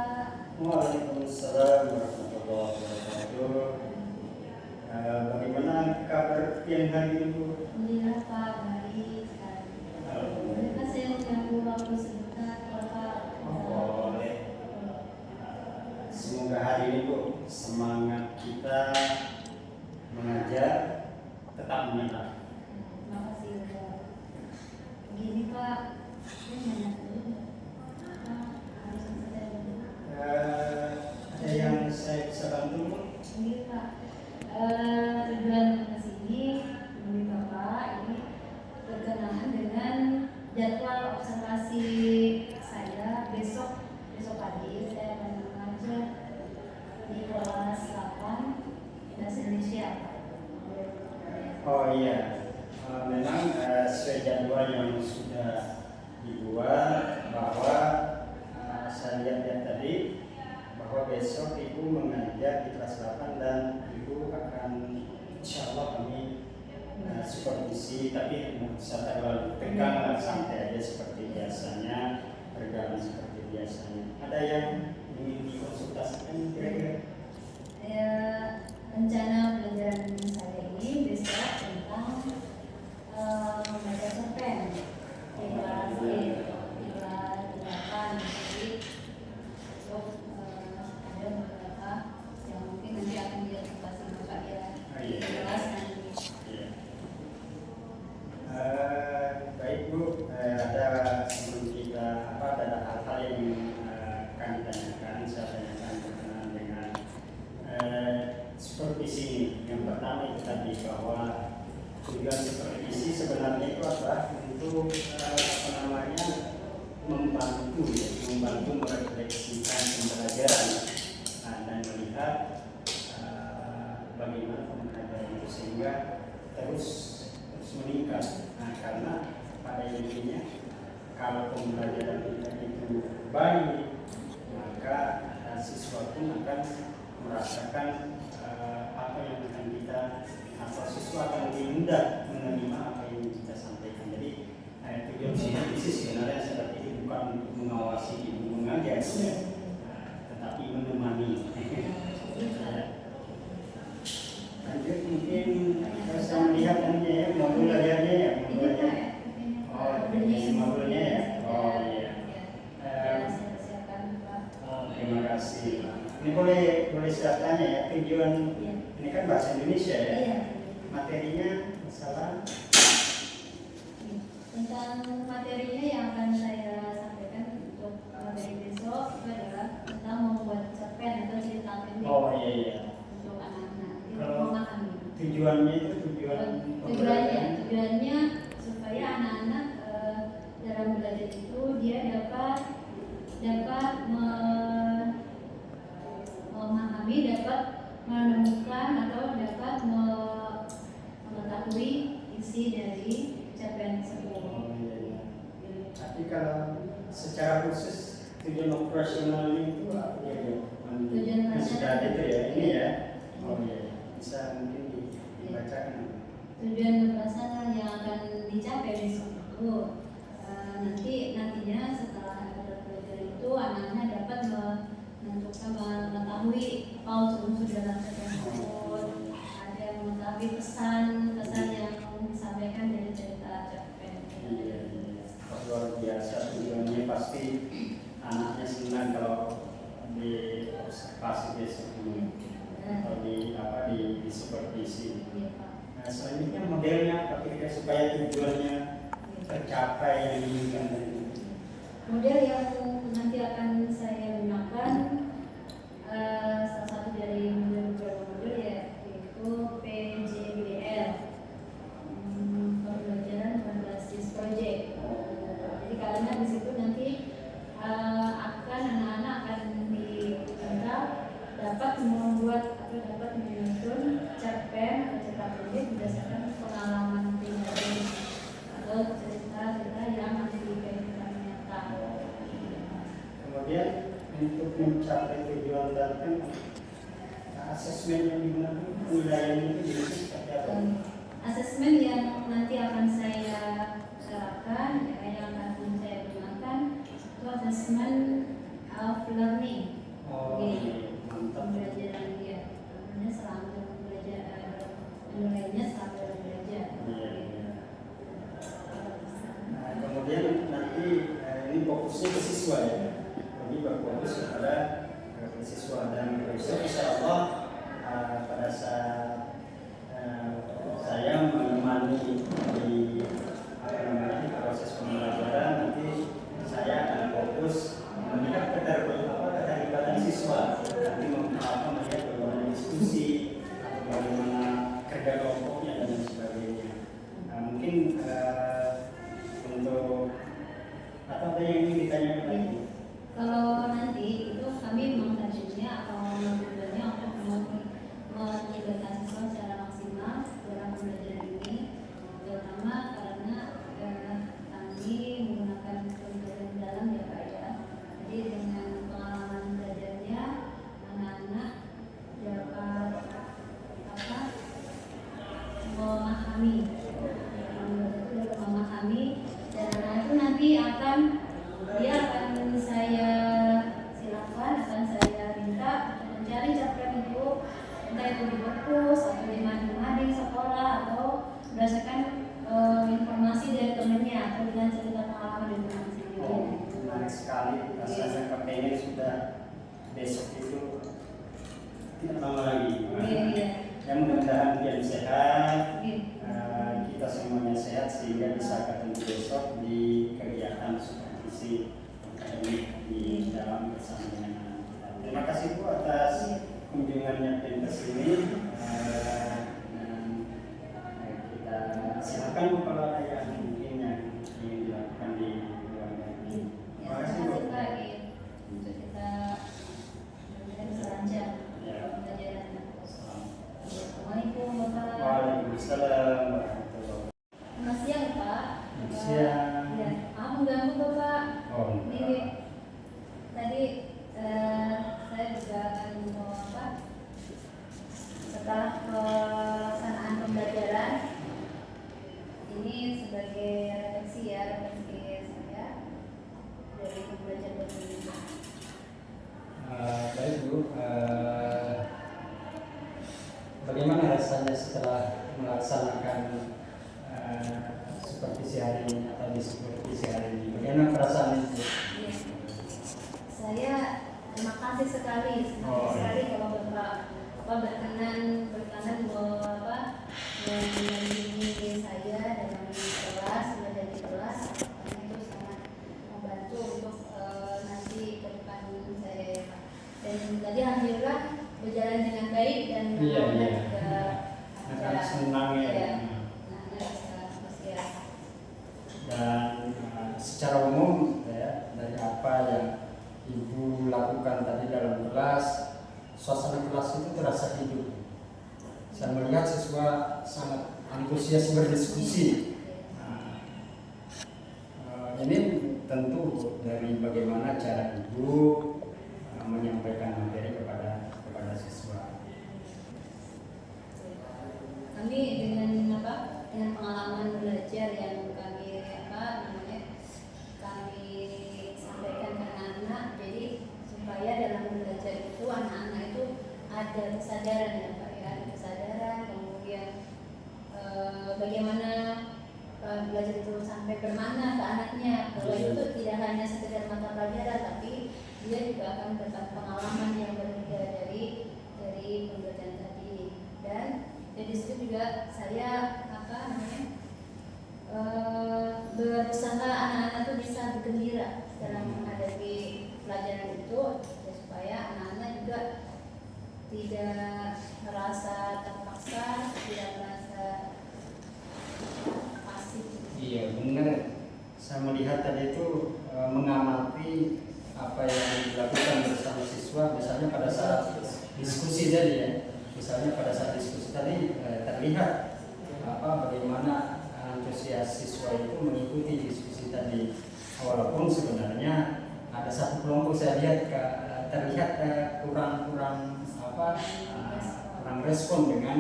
Pak. Waalaikumsalam warahmatullahi wabarakatuh. Bagaimana kabar yang hari ini, Bu? Alhamdulillah Pak, baik sekali. Alhamdulillah saya mengganggu waktu sebentar kalau Pak. Boleh. Semoga hari ini, Bu, semangat kita mengajar tetap menyala. Terima kasih udah. Begini Pak, saya nanya dulu. Harus saya dulu. Ada yang saya bisa bantu, Bu? Ini Pak, tujuan kesini menemui Bapak ini berkenaan dengan jadwal observasi saya besok pagi saya akan mengajar di kelas 8 bahasa Indonesia. Oh iya, memang sesuai jadwal yang sudah dibuat bahwa saya lihat tadi bahwa besok Ibu mengajar di kelas 8 dan Ibu akan insya Allah kami supervisi, tapi bisa terlalu tegang lah, santai aja seperti biasanya, berjalan seperti biasanya. Ada yang ingin dikonsultasikan kira-kira? Rencana pelajaran saya ini besok tentang membaca cerpen di kelas 8. Jadi besok ada beberapa yang mungkin nanti akan diobservasi Bapak ya. Kelas nanti. Baik Bu, ada sebelum kita ada hal-hal yang akan ditanyakan, saya tanyakan berkenaan dengan supervisi ini. Yang pertama itu tadi bahwa tujuan supervisi sebenarnya itu adalah untuk membantu merefleksikan pembelajaran dan melihat bagaimana pembelajaran itu sehingga terus meningkat. Nah, karena pada intinya kalau pembelajaran kita itu baik, maka siswa pun akan merasakan apa yang akan kita, atau siswa akan lebih mudah menerima apa yang kita sampaikan. Jadi tujuan supervisi sebenarnya seperti itu, bukan untuk mengawasi ibu mengajar, tetapi menemani. Lanjut, mungkin saya melihat ya modul belajarnya ya, modulnya ya. Oh iya. Terima kasih. Ini boleh saya tanya ya, tujuan ini kan bahasa Indonesia ya. Materinya masalah tentang materinya yang akan saya sampaikan untuk materi besok itu adalah tentang membuat cerpen atau cerita pendek. Oh iya. Untuk anak-anak Kalau memahami. tujuannya itu tujuannya supaya anak-anak dalam belajar itu dia dapat memahami, dapat menemukan atau dapat mengetahui isi dari cerpen tersebut. Oh, iya. Tapi kalau secara khusus tujuan operasionalnya itu apa ya? Tujuan sudah ada itu ya, ini ya. Oh iya, bisa mungkin dibacakan. Tujuan operasional yang akan dicapai besok itu nantinya setelah ada pelajaran itu anak-anak dapat mengetahui unsur dalam cerpen tersebut, ada yang mengetahui pesan yang disampaikan dari cerita cerpen. Iya. Luar biasa, tujuannya pasti anaknya senang kalau di observasi besok ini atau di supervisi. Nah, selanjutnya modelnya apa supaya tujuannya tercapai yang diinginkan tadi? Model yang nanti akan saya gunakan salah satu dari beberapa model yaitu PJBL, pembelajaran berbasis proyek. Jadi karena di situ nanti anak-anak akan diminta dapat membuat atau dapat menyusun cerpen atau cerita pendek berdasarkan pengalaman pribadi atau cerita-cerita yang nanti dikaitkan nyata. Kemudian untuk mencapai tujuan dan kan asesmen yang digunakan penilaian itu seperti apa? Asesmen yang nanti akan saya terapkan, yang akan saya gunakan itu asesmen of learning. lebih berfokus kepada siswa dan besok insya Allah pada saat saya menemani di proses pembelajaran, nanti saya akan fokus melihat keterlibatan siswa, nanti melihat bagaimana diskusi, bagaimana kerja kelompoknya dan sebagainya. Mungkin untuk atau ada yang ingin ditanyakan lagi? Kalau nanti itu kami memang targetnya atau tujuannya untuk menyediakan siswa secara maksimal dalam pembelajaran ini, terutama karena kami menggunakan pembelajaran dalam ya Pak ya. Jadi dengan pengalaman belajarnya anak-anak dapat memahami dan anak itu nanti akan saya silakan, akan saya minta mencari capaian itu, entah itu di perpus atau di mading sekolah atau berdasarkan informasi dari temannya atau dengan cerita pengalaman dari teman sendiri. Menarik sekali, rasanya kepengen sudah besok itu tidak lama lagi. Iya. Yang mudah-mudahan dia sehat, Iya. kita semuanya sehat sehingga bisa ketemu besok di kegiatan supervisi akademik di dalam bersama dengan anak kita. Terima kasih Bu atas kunjungannya ke sini. Kita silakan Bu kalau ada yang mungkin yang ingin dilakukan di keluarga ini. Terima kasih Bu. Untuk kita bisa lancar pembelajaran. Assalamualaikum Bapak. Waalaikumsalam warahmatullahi wabarakatuh. Selamat siang Pak. Selamat siang. Ya, mengganggu Bapak. Oh, Ini tadi saya juga akan mau setelah pelaksanaan pembelajaran ini sebagai refleksi saya dari pembelajaran ini. Baik Bu, bagaimana rasanya setelah melaksanakan supervisi hari ini atau di supervisi hari ini? Bagaimana perasaan itu? Saya terima kasih sekali, kalau Bapak berkenan mendampingi saya dalam kelas, belajar di kelas, karena itu sangat membantu untuk nanti ke depan saya ya Pak. Dan tadi alhamdulillah berjalan dengan baik dan akan senang ya. Dan secara umum ya, dari apa yang Ibu lakukan tadi dalam kelas, suasana kelas itu terasa hidup. Saya melihat siswa sangat antusias berdiskusi. Ini tentu dari bagaimana cara Ibu menyampaikan materi kepada siswa. Kami dengan pengalaman belajar yang kami sampaikan ke anak-anak, jadi supaya dalam belajar itu anak-anak itu ada kesadaran ya Pak ya, ada kesadaran, kemudian bagaimana belajar itu sampai bermakna ke anaknya, bahwa itu tidak hanya sekedar mata pelajaran tapi dia juga akan mendapat pengalaman yang berbeda dari pembelajaran tadi. Dan dari situ juga saya berusaha anak-anak itu bisa bergembira dalam menghadapi pelajaran itu, ya, supaya anak-anak juga tidak merasa terpaksa, tidak merasa pasif. Iya benar. Saya melihat tadi itu mengamati apa yang dilakukan bersama siswa, misalnya pada saat diskusi tadi ya. Misalnya pada saat diskusi tadi terlihat bagaimana antusias siswa itu mengikuti diskusi tadi. Walaupun sebenarnya ada satu kelompok saya lihat terlihat kurang respon dengan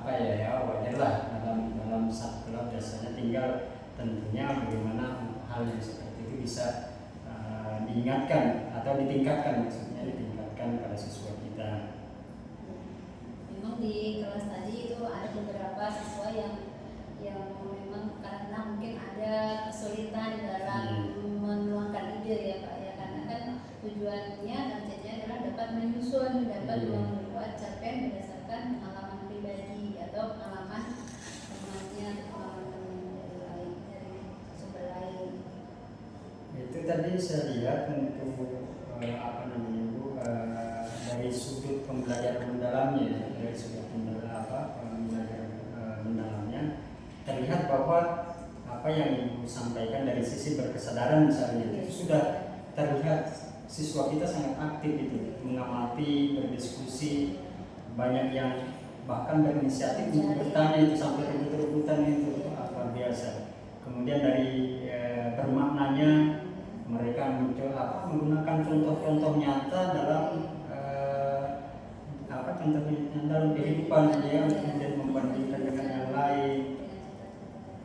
wajarlah dalam satu kelas biasanya, tinggal tentunya bagaimana hal yang seperti itu bisa diingatkan atau ditingkatkan, maksudnya ditingkatkan pada siswa kita. Memang di kelas tadi itu ada beberapa siswa yang memang karena mungkin ada kesulitan dalam menuangkan ide ya Pak ya, karena tujuannya targetnya adalah dapat menyusun, dapat membuat cerpen berdasarkan pengalaman pribadi atau pengalaman temannya atau pengalaman dari lain, dari sumber lain. Itu tadi saya lihat untuk dari sudut pembelajaran mendalamnya, dari sudut pembelajaran mendalamnya terlihat bahwa apa yang Ibu sampaikan dari sisi berkesadaran misalnya itu sudah terlihat siswa kita sangat aktif itu, mengamati, berdiskusi, banyak yang bahkan berinisiatif untuk bertanya itu sampai rebut-rebutan itu apa biasa. Kemudian dari bermaknanya mereka menggunakan contoh-contoh nyata dalam contoh-contoh dalam kehidupan dia, kemudian membandingkan dengan yang lain.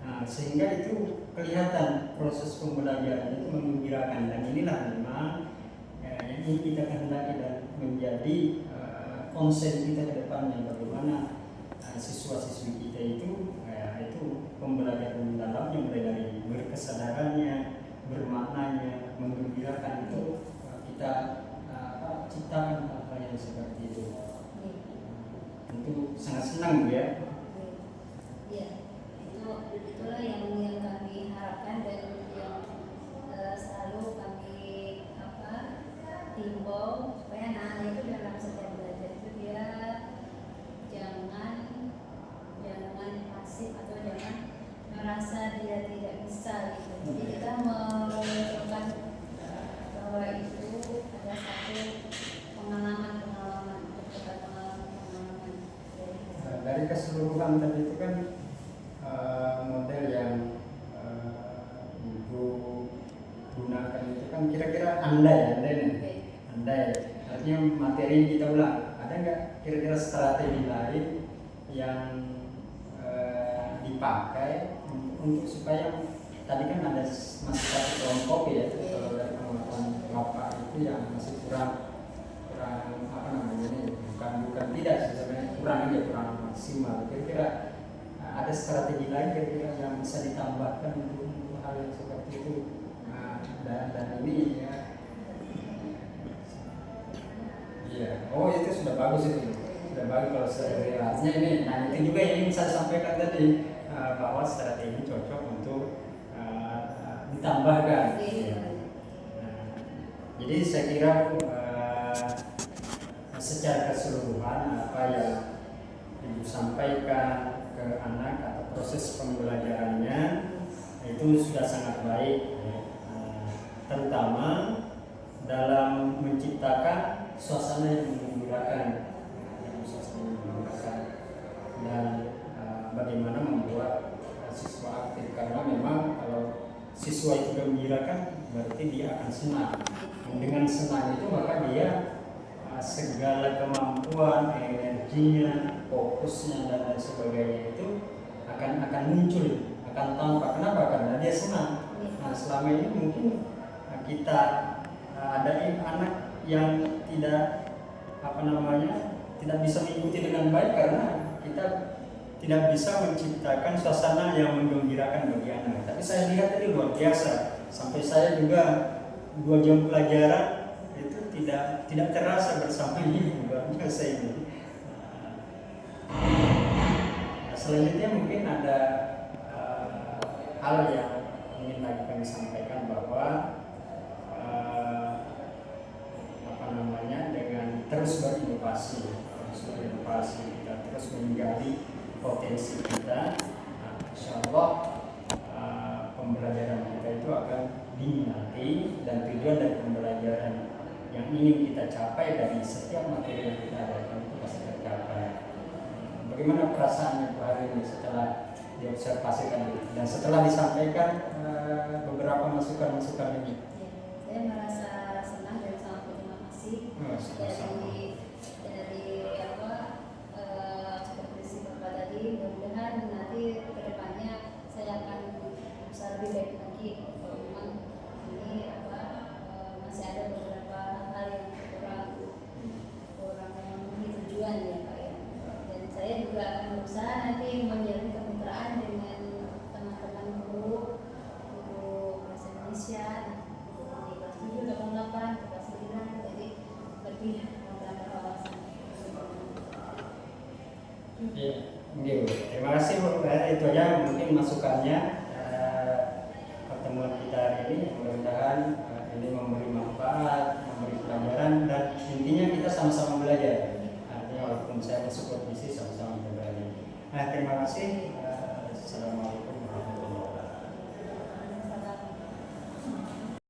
Nah, sehingga itu kelihatan proses pembelajaran itu menggembirakan, dan inilah memang yang ingin kita kehendaki dan menjadi konsen kita ke depannya, bagaimana siswa-siswi kita itu pembelajaran mendalamnya mulai dari berkesadarannya, bermaknanya, menggembirakan itu kita ciptakan hal yang seperti itu. Tentu sangat senang ya. Iya, itulah yang kami harapkan dan yang selalu kami himbau supaya anak-anak itu dalam setiap belajar itu dia jangan pasif atau jangan merasa dia tidak bisa gitu. Jadi kita menunjukkan bahwa itu ada satu pengalaman dari keseluruhan tadi itu kan model yang Ibu gunakan itu kan kira-kira andai artinya materi kita ulang. Ada nggak kira-kira strategi lain yang dipakai untuk supaya tadi kan ada masih satu kelompok ya, kalau dari pengakuan Bapak itu yang masih kurang bukan tidak sebenarnya kurang maksimal. Kira-kira ada strategi lain kira-kira yang bisa ditambahkan untuk hal yang seperti itu. Dan ini ya, iya. Oh itu sudah bagus itu, sudah bagus kalau artinya ini. Nah itu juga yang ingin saya sampaikan tadi, bahwa strategi cocok untuk ditambahkan. Jadi saya kira secara keseluruhan apa yang Ibu sampaikan ke anak atau proses pembelajarannya itu sudah sangat baik, terutama dalam menciptakan suasana yang menggembirakan, dan bagaimana membuat siswa aktif, karena memang kalau siswa itu gembirakan berarti dia akan senang. Dengan senang itu maka dia segala kemampuan, energinya, fokusnya dan lain sebagainya itu akan muncul, akan tampak. Kenapa? Karena dia senang. Nah selama ini mungkin kita ada anak yang tidak tidak bisa mengikuti dengan baik karena kita tidak bisa menciptakan suasana yang menggembirakan bagi anak. Tapi saya lihat tadi luar biasa, sampai saya juga 2 jam pelajaran itu tidak terasa bersama Ibu, luar biasa ini. Selanjutnya mungkin ada hal yang ingin lagi kami sampaikan, bahwa dengan terus berinovasi, kita terus menggali potensi kita, insya Allah pembelajaran kita itu akan diminati, dan tujuan dari pembelajaran yang ingin kita capai dari setiap materi yang kita adakan itu pasti tercapai. Bagaimana perasaannya Bu hari ini setelah diobservasi tadi dan setelah disampaikan beberapa masukan-masukan ini? Saya merasa senang dan sangat berterima kasih dari seperti si Bapak tadi. Mudah-mudahan nanti kedepannya saya akan bisa lebih baik lagi. Kalau memang ini masih ada beberapa hal yang kurang memenuhi tujuan ya Pak ya. Dan saya juga akan berusaha nanti menjalin kemitraan dengan teman-teman guru bahasa Indonesia di kelas 7, kelas 8, kelas 9, Iya, gitu. Terima kasih Bu. Itu aja mungkin masukannya pertemuan kita hari ini. Mudah-mudahan ini memberi manfaat, memberi pelajaran, dan intinya kita sama-sama belajar. Artinya walaupun saya masuk ke bisnis sama-sama kita belajar. Nah, terima kasih.